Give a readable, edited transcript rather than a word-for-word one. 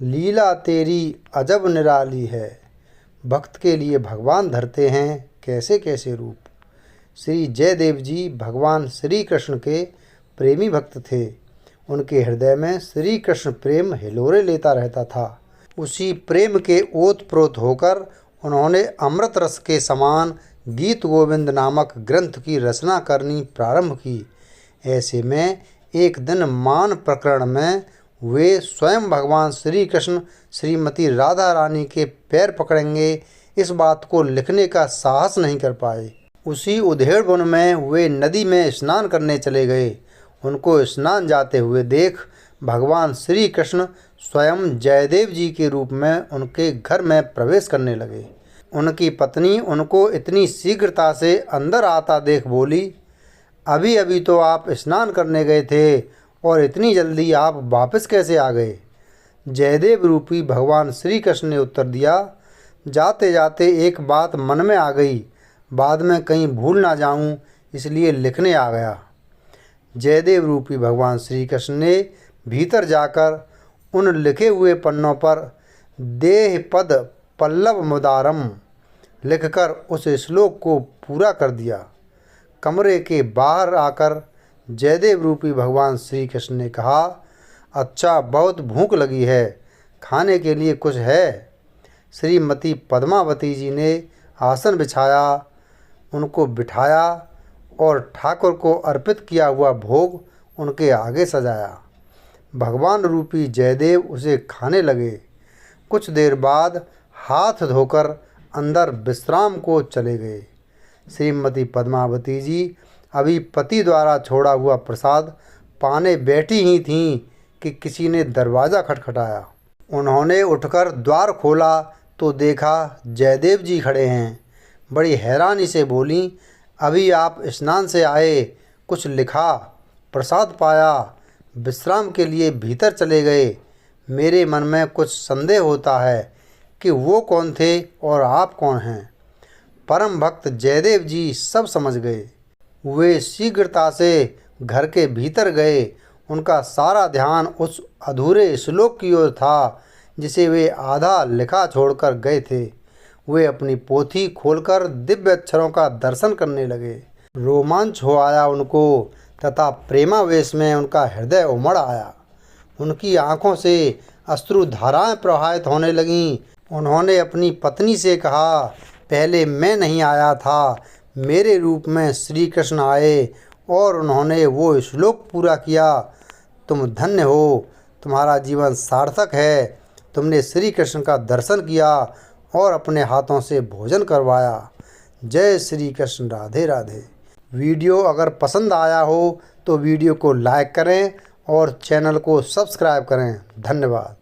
लीला तेरी अजब निराली है, भक्त के लिए भगवान धरते हैं कैसे कैसे रूप। श्री जयदेव जी भगवान श्री कृष्ण के प्रेमी भक्त थे। उनके हृदय में श्री कृष्ण प्रेम हिलोरे लेता रहता था। उसी प्रेम के ओत प्रोत होकर उन्होंने अमृत रस के समान गीत गोविंद नामक ग्रंथ की रचना करनी प्रारंभ की। ऐसे में एक दिन मान प्रकरण में वे स्वयं भगवान श्री कृष्ण श्रीमती राधा रानी के पैर पकड़ेंगे, इस बात को लिखने का साहस नहीं कर पाए। उसी उधेड़ बुन में वे नदी में स्नान करने चले गए। उनको स्नान जाते हुए देख भगवान श्री कृष्ण स्वयं जयदेव जी के रूप में उनके घर में प्रवेश करने लगे। उनकी पत्नी उनको इतनी शीघ्रता से अंदर आता देख बोली, अभी अभी तो आप स्नान करने गए थे और इतनी जल्दी आप वापस कैसे आ गए। जयदेव रूपी भगवान श्री कृष्ण ने उत्तर दिया, जाते जाते एक बात मन में आ गई, बाद में कहीं भूल ना जाऊं, इसलिए लिखने आ गया। जयदेव रूपी भगवान श्री कृष्ण ने भीतर जाकर उन लिखे हुए पन्नों पर देह पद पल्लव मुदारम लिखकर उस श्लोक को पूरा कर दिया। कमरे के बाहर आकर जयदेव रूपी भगवान श्री कृष्ण ने कहा, अच्छा बहुत भूख लगी है, खाने के लिए कुछ है। श्रीमती पद्मावती जी ने आसन बिछाया, उनको बिठाया और ठाकुर को अर्पित किया हुआ भोग उनके आगे सजाया। भगवान रूपी जयदेव उसे खाने लगे। कुछ देर बाद हाथ धोकर अंदर विश्राम को चले गए। श्रीमती पद्मावती जी अभी पति द्वारा छोड़ा हुआ प्रसाद पाने बैठी ही थीं कि किसी ने दरवाज़ा खटखटाया। उन्होंने उठकर द्वार खोला तो देखा जयदेव जी खड़े हैं। बड़ी हैरानी से बोलीं, अभी आप स्नान से आए, कुछ लिखा, प्रसाद पाया, विश्राम के लिए भीतर चले गए। मेरे मन में कुछ संदेह होता है कि वो कौन थे और आप कौन हैं। परम भक्त जयदेव जी सब समझ गए। वे शीघ्रता से घर के भीतर गए। उनका सारा ध्यान उस अधूरे श्लोक की ओर था जिसे वे आधा लिखा छोड़कर गए थे। वे अपनी पोथी खोलकर दिव्य अक्षरों का दर्शन करने लगे। रोमांच हो आया उनको तथा प्रेमावेश में उनका हृदय उमड़ आया। उनकी आंखों से अश्रु धाराएं प्रवाहित होने लगीं। उन्होंने अपनी पत्नी से कहा, पहले मैं नहीं आया था, मेरे रूप में श्री कृष्ण आए और उन्होंने वो श्लोक पूरा किया। तुम धन्य हो, तुम्हारा जीवन सार्थक है। तुमने श्री कृष्ण का दर्शन किया और अपने हाथों से भोजन करवाया। जय श्री कृष्ण, राधे राधे। वीडियो अगर पसंद आया हो तो वीडियो को लाइक करें और चैनल को सब्सक्राइब करें। धन्यवाद।